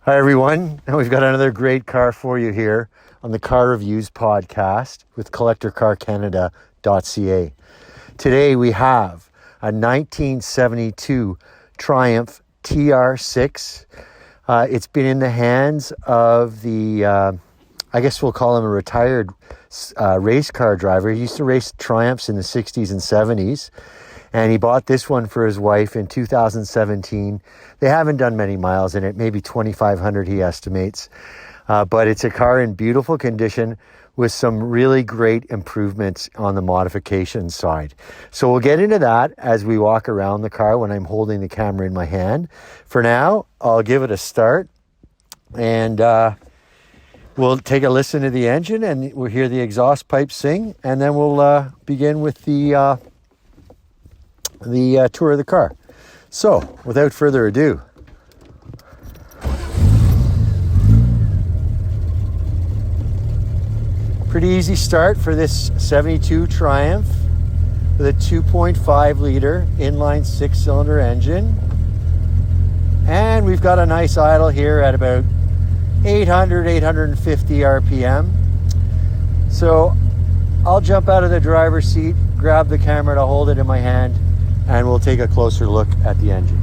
Hi everyone, and we've got another great car for you here on the Car Reviews podcast with CollectorCarCanada.CA. Today we have a 1972 Triumph TR6. It's been in the hands of the, I guess we'll call him a retired race car driver. He used to race Triumphs in the 60s and 70s. And he bought this one for his wife in 2017. They haven't done many miles in it, maybe 2,500 he estimates. But it's a car in beautiful condition with some really great improvements on the modification side. So we'll get into that as we walk around the car when I'm holding the camera in my hand. For now, I'll give it a start and we'll take a listen to the engine and we'll hear the exhaust pipe sing. And then we'll begin with the tour of the car. So, without further ado, pretty easy start for this 72 Triumph with a 2.5 liter inline 6-cylinder engine. And we've got a nice idle here at about 850 RPM. So, I'll jump out of the driver's seat, grab the camera to hold it in my hand, and we'll take a closer look at the engine.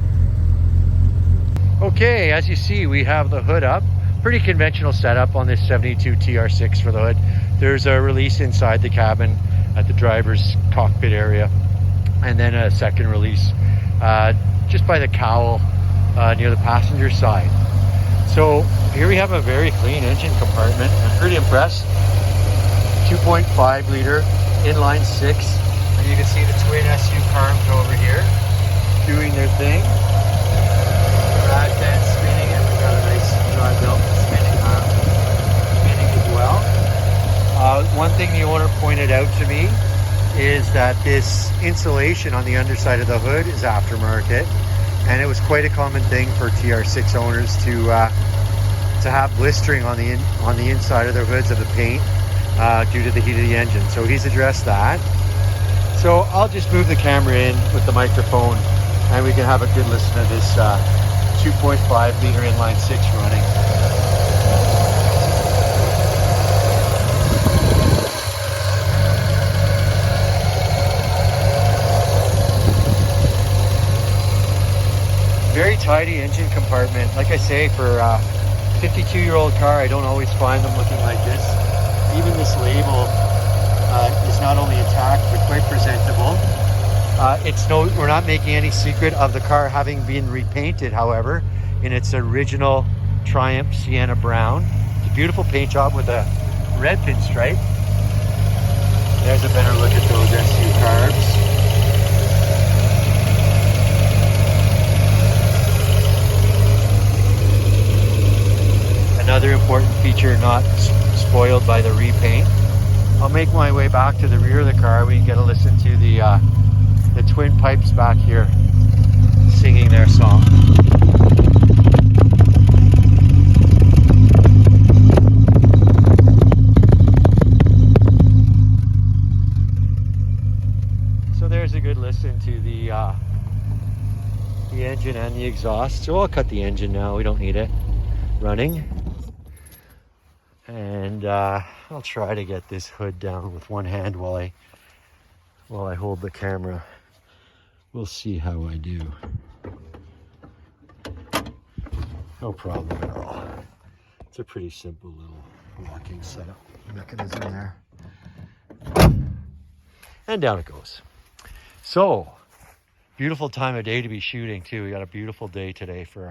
Okay, as you see, we have the hood up. Pretty conventional setup on this 72 TR6 for the hood. There's a release inside the cabin at the driver's cockpit area, and then a second release just by the cowl near the passenger side. So here we have a very clean engine compartment. I'm pretty impressed. 2.5 liter inline 6. And you can see the twin SU carbs over here doing their thing. Rad band spinning, and we've got a nice drive belt spinning as well. One thing the owner pointed out to me is that this insulation on the underside of the hood is aftermarket, and it was quite a common thing for TR6 owners to have blistering on the inside of their hoods of the paint due to the heat of the engine. So he's addressed that. So I'll just move the camera in with the microphone and we can have a good listen to this 2.5 liter inline 6 running. Very tidy engine compartment. Like I say, for a 52-year-old car, I don't always find them looking like this. Even this label is not only intact but quite presentable. We're not making any secret of the car having been repainted, however, in its original Triumph Sienna Brown. It's a beautiful paint job with a red pinstripe. There's a better look at those SU carbs. Another important feature not spoiled by the repaint. I'll make my way back to the rear of the car. We can get a listen to the twin pipes back here singing their song. So there's a good listen to the engine and the exhaust. So I'll cut the engine now. We don't need it running. And I'll try to get this hood down with one hand while I hold the camera. We'll see how I do. No problem at all. It's a pretty simple little locking setup mechanism there. And down it goes. So, beautiful time of day to be shooting too. We got a beautiful day today for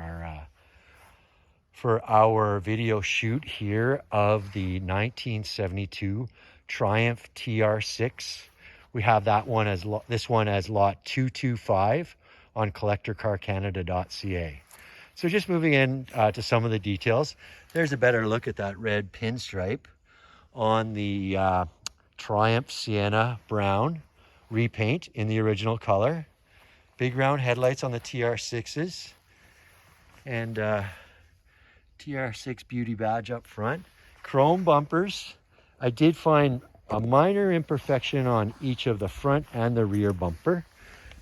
our video shoot here of the 1972 Triumph TR6. We have that one as this one as lot 225 on CollectorCarCanada.CA. So just moving in to some of the details. There's a better look at that red pinstripe on the Triumph Sienna Brown repaint in the original color. Big round headlights on the TR6s. And TR6 beauty badge up front. Chrome bumpers. I did find a minor imperfection on each of the front and the rear bumper.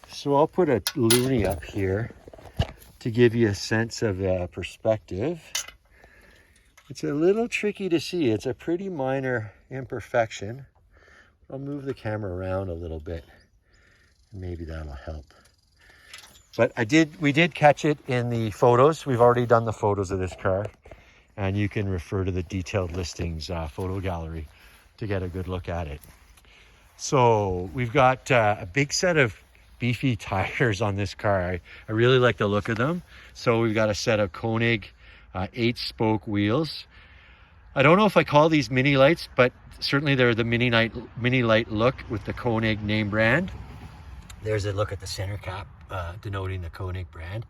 So I'll put a loonie up here to give you a sense of perspective. It's a little tricky to see. It's a pretty minor imperfection. I'll move the camera around a little bit and maybe that'll help. But we did catch it in the photos. We've already done the photos of this car, and you can refer to the detailed listings photo gallery to get a good look at it. So we've got a big set of beefy tires on this car. I really like the look of them. So we've got a set of Koenig 8-spoke wheels. I don't know if I call these mini lights, but certainly they're the mini light look with the Koenig name brand. There's a look at the center cap, denoting the Koenig brand.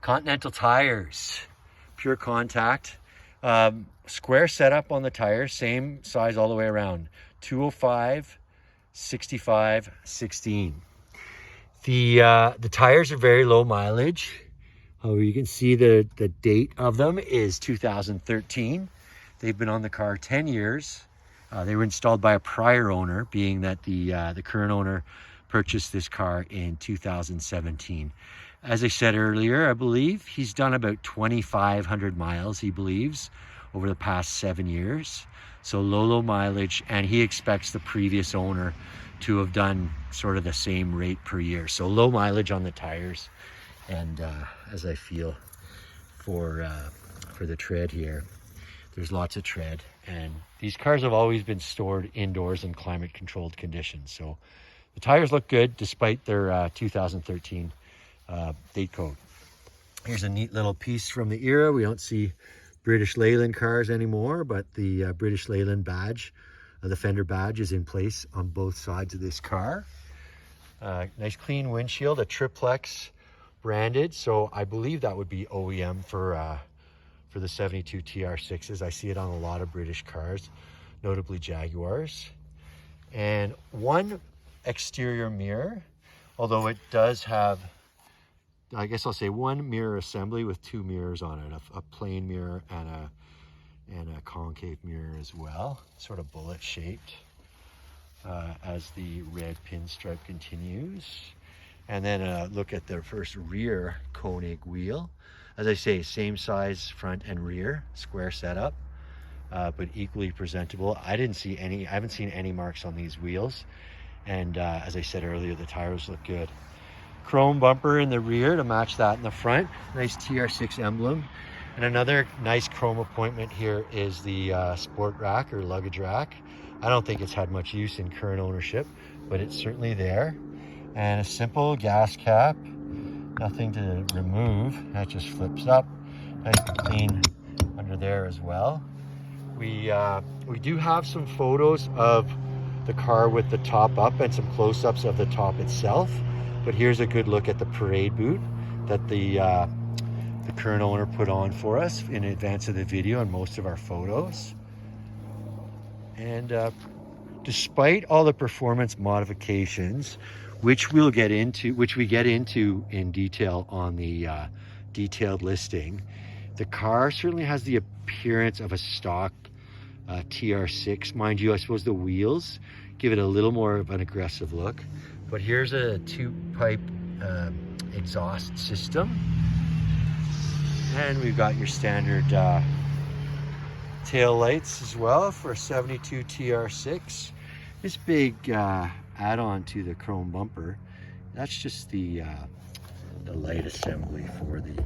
Continental tires, pure contact, square setup on the tires, same size all the way around. 205, 65, 16. The tires are very low mileage. You can see the date of them is 2013. They've been on the car 10 years. They were installed by a prior owner, being that the current owner purchased this car in 2017. As I said earlier, I believe he's done about 2,500 miles, he believes, over the past 7 years. So low mileage, and he expects the previous owner to have done sort of the same rate per year. So low mileage on the tires. And as I feel for the tread here, there's lots of tread, and these cars have always been stored indoors in climate controlled conditions. So the tires look good despite their 2013 date code. Here's a neat little piece from the era. We don't see British Leyland cars anymore, but the British Leyland badge, the fender badge, is in place on both sides of this car. Nice clean windshield, a triplex branded, so I believe that would be OEM for the 72 TR6s. I see it on a lot of British cars, notably Jaguars. And one exterior mirror, although it does have, I guess I'll say, one mirror assembly with two mirrors on it, a plain mirror and a concave mirror as well, sort of bullet shaped, as the red pinstripe continues. And then a look at the first rear Koenig wheel. As I say, same size front and rear, square setup, but equally presentable. I haven't seen any marks on these wheels. And as I said earlier, the tires look good. Chrome bumper in the rear to match that in the front. Nice TR6 emblem. And another nice chrome appointment here is the sport rack or luggage rack. I don't think it's had much use in current ownership, but it's certainly there. And a simple gas cap, nothing to remove. That just flips up. Nice and clean under there as well. We do have some photos of the car with the top up and some close-ups of the top itself. But here's a good look at the parade boot that the current owner put on for us in advance of the video and most of our photos. And despite all the performance modifications, which we get into in detail on the detailed listing, the car certainly has the appearance of a stock TR6. Mind you, I suppose the wheels give it a little more of an aggressive look. But here's a two-pipe exhaust system. And we've got your standard tail lights as well for a 72 TR6. This big add-on to the chrome bumper, that's just the light assembly for the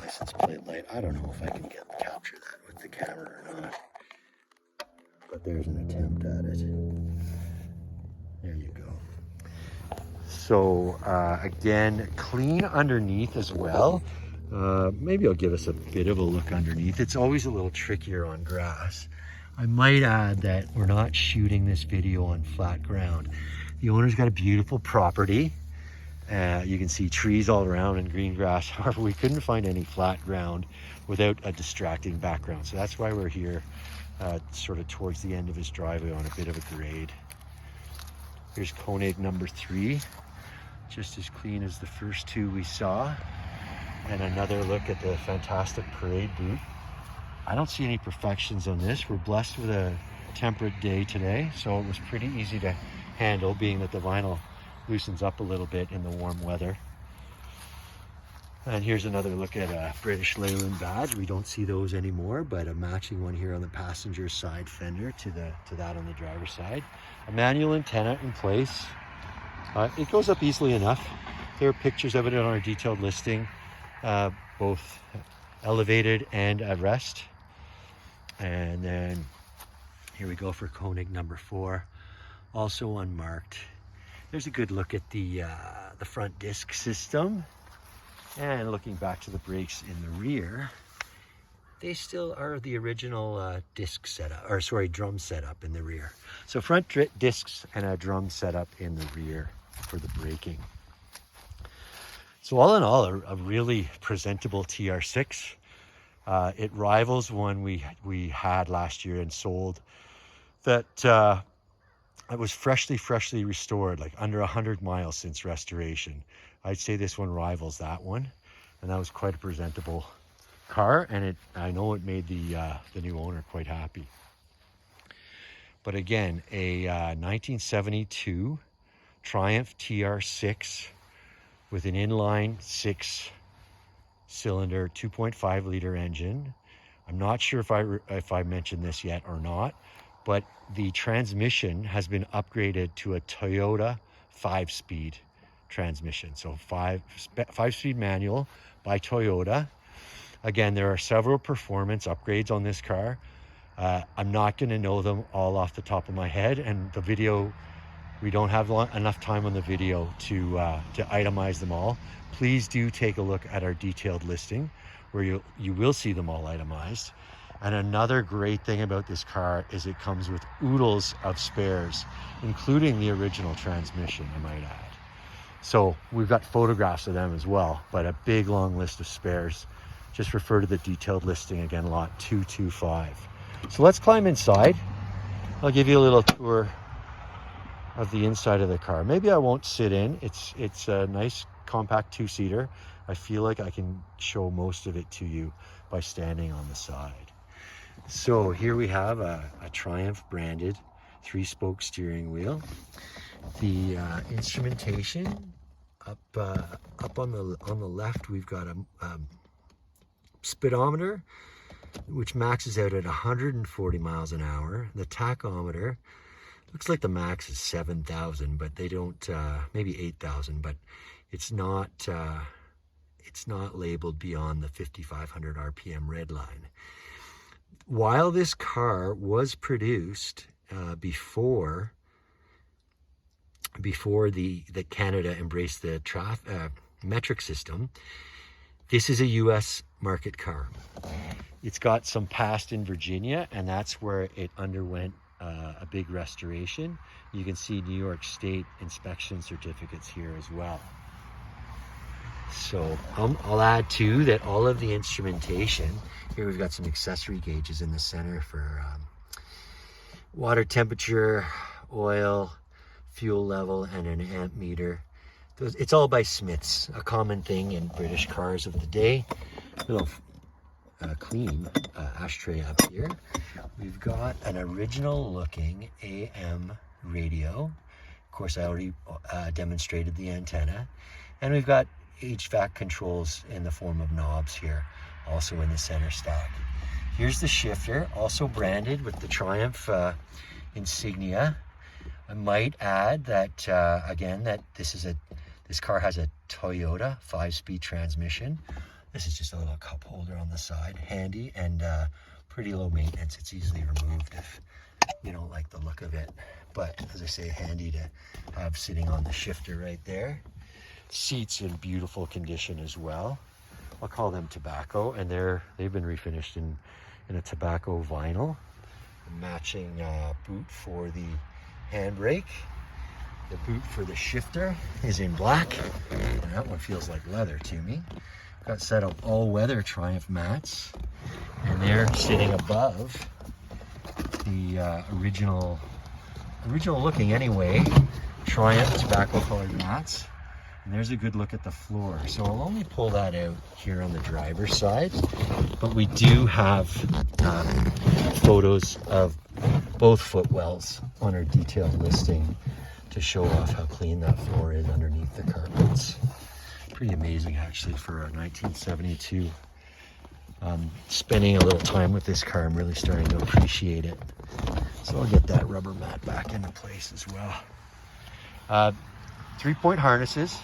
license plate light. I don't know if I can capture that with the camera or not, but there's an attempt at it. There you go. So again, clean underneath as well. Maybe I'll give us a bit of a look underneath. It's always a little trickier on grass. I might add that we're not shooting this video on flat ground. The owner's got a beautiful property. You can see trees all around and green grass. However, we couldn't find any flat ground without a distracting background. So that's why we're here sort of towards the end of his driveway on a bit of a grade. Here's Koenig number 3, just as clean as the first two we saw. And another look at the fantastic parade boot. I don't see any imperfections on this. We're blessed with a temperate day today, so it was pretty easy to handle, being that the vinyl loosens up a little bit in the warm weather. And here's another look at a British Leyland badge. We don't see those anymore, but a matching one here on the passenger side fender to that on the driver's side. A manual antenna in place. It goes up easily enough. There are pictures of it on our detailed listing, both elevated and at rest. And then here we go for Koenig number 4, also unmarked. There's a good look at the front disc system. And looking back to the brakes in the rear, they still are the original disc setup, or sorry, drum setup in the rear. So front discs and a drum setup in the rear for the braking. So all in all, a really presentable TR6. It rivals one we had last year and sold that it was freshly restored, like under 100 miles since restoration. I'd say this one rivals that one, and that was quite a presentable car, and I know it made the new owner quite happy. But again, a 1972 Triumph TR6 with an inline 6-cylinder 2.5 liter engine. I'm not sure if I mentioned this yet or not, but the transmission has been upgraded to a Toyota 5-speed transmission. So 5-speed manual by Toyota. Again, there are several performance upgrades on this car. I'm not going to know them all off the top of my head, and the video, we don't have enough time on the video to itemize them all. Please do take a look at our detailed listing where you will see them all itemized. And another great thing about this car is it comes with oodles of spares, including the original transmission, I might add. So we've got photographs of them as well, but a big long list of spares. Just refer to the detailed listing again, lot 225. So let's climb inside. I'll give you a little tour of the inside of the car. Maybe I won't sit in. It's a nice compact 2-seater. I feel like I can show most of it to you by standing on the side. So here we have a Triumph branded 3-spoke steering wheel. The instrumentation up on the left, we've got a speedometer, which maxes out at 140 miles an hour. The tachometer looks like the max is 7,000, but they don't, maybe 8,000, but it's not labeled beyond the 5,500 RPM red line. While this car was produced before the Canada embraced the metric system, this is a US market car. It's got some past in Virginia, and that's where it underwent a big restoration. You can see New York State inspection certificates here as well. So I'll add too that all of the instrumentation, here we've got some accessory gauges in the center for water temperature, oil, fuel level, and an amp meter. It's all by Smiths, a common thing in British cars of the day. A little clean ashtray up here. We've got an original looking AM radio. Of course, I already demonstrated the antenna. And we've got HVAC controls in the form of knobs here, also in the center stack. Here's the shifter, also branded with the Triumph insignia. I might add that again, that this car has a Toyota 5-speed transmission. This is just a little cup holder on the side, handy and pretty low maintenance. It's easily removed if you don't like the look of it. But as I say, handy to have sitting on the shifter right there. Seats in beautiful condition as well. I'll call them tobacco, and they've been refinished in a tobacco vinyl. A matching boot for the handbrake. The boot for the shifter is in black, and that one feels like leather to me. Got set up all-weather Triumph mats, and they're sitting above the original looking anyway Triumph tobacco colored mats. And there's a good look at the floor. So I'll only pull that out here on the driver's side, but we do have photos of both footwells on our detailed listing to show off how clean that floor is underneath the carpets. Pretty amazing actually for a 1972. Spending a little time with this car, I'm really starting to appreciate it. So I'll get that rubber mat back into place as well. 3-point harnesses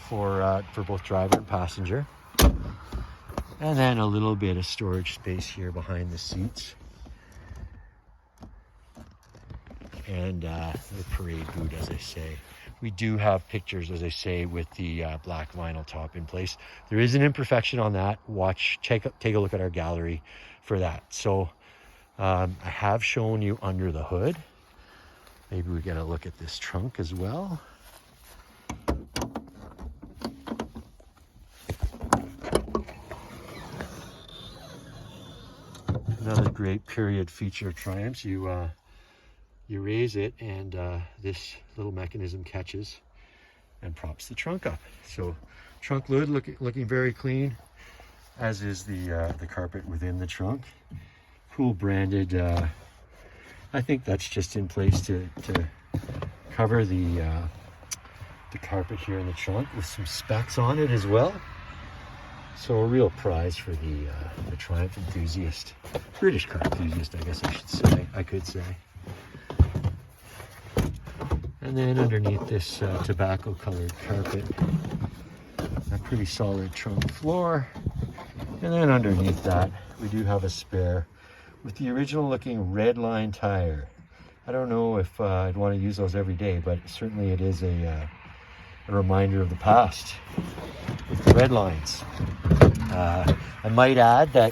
for both driver and passenger. And then a little bit of storage space here behind the seats. And the parade boot, as I say. We do have pictures, as I say, with the black vinyl top in place. There is an imperfection on that. Take a look at our gallery for that. So I have shown you under the hood. Maybe we get a look at this trunk as well. Another great period feature of Triumphs. You raise it and this little mechanism catches and props the trunk up. So trunk lid looking very clean, as is the carpet within the trunk. Cool branded. I think that's just in place to cover the carpet here in the trunk with some specs on it as well. So a real prize for the Triumph enthusiast, British car enthusiast, I guess I could say. And then underneath this tobacco colored carpet, a pretty solid trunk floor. And then underneath that, we do have a spare with the original looking red line tire. I don't know if I'd want to use those every day, but certainly it is a reminder of the past with the red lines. I might add that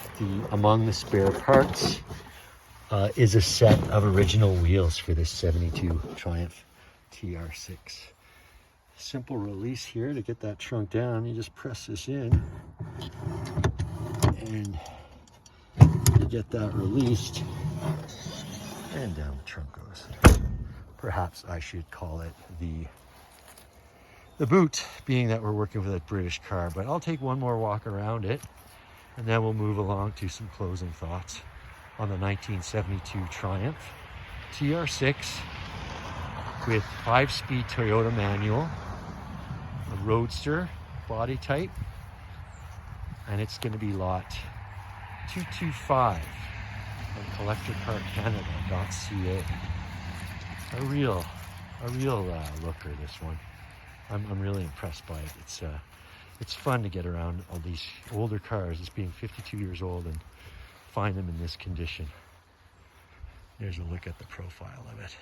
among the spare parts is a set of original wheels for this 72 Triumph TR6. Simple release here to get that trunk down. You just press this in and you get that released and down the trunk goes. Perhaps I should call it the boot, being that we're working with a British car, but I'll take one more walk around it and then we'll move along to some closing thoughts on the 1972 Triumph TR6 with 5-speed Toyota manual, a Roadster body type, and it's going to be lot 225 on CollectorCarCanada.CA. A real looker, this one. I'm really impressed by it. It's fun to get around all these older cars, it's being 52 years old, and find them in this condition. There's a look at the profile of it.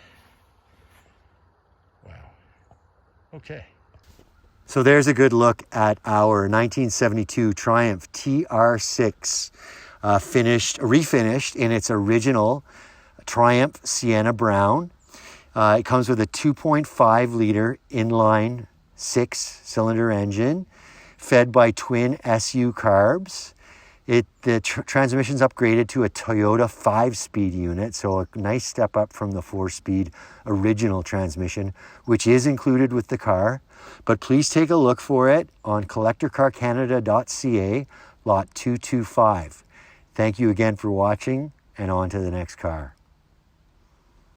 Wow. Okay. So there's a good look at our 1972 Triumph TR6, refinished in its original Triumph Sienna Brown. It comes with a 2.5 liter inline 6-cylinder engine, fed by twin SU carbs. The transmission's upgraded to a Toyota 5-speed unit, so a nice step up from the 4-speed original transmission, which is included with the car. But please take a look for it on CollectorCarCanada.CA, lot 225. Thank you again for watching, and on to the next car.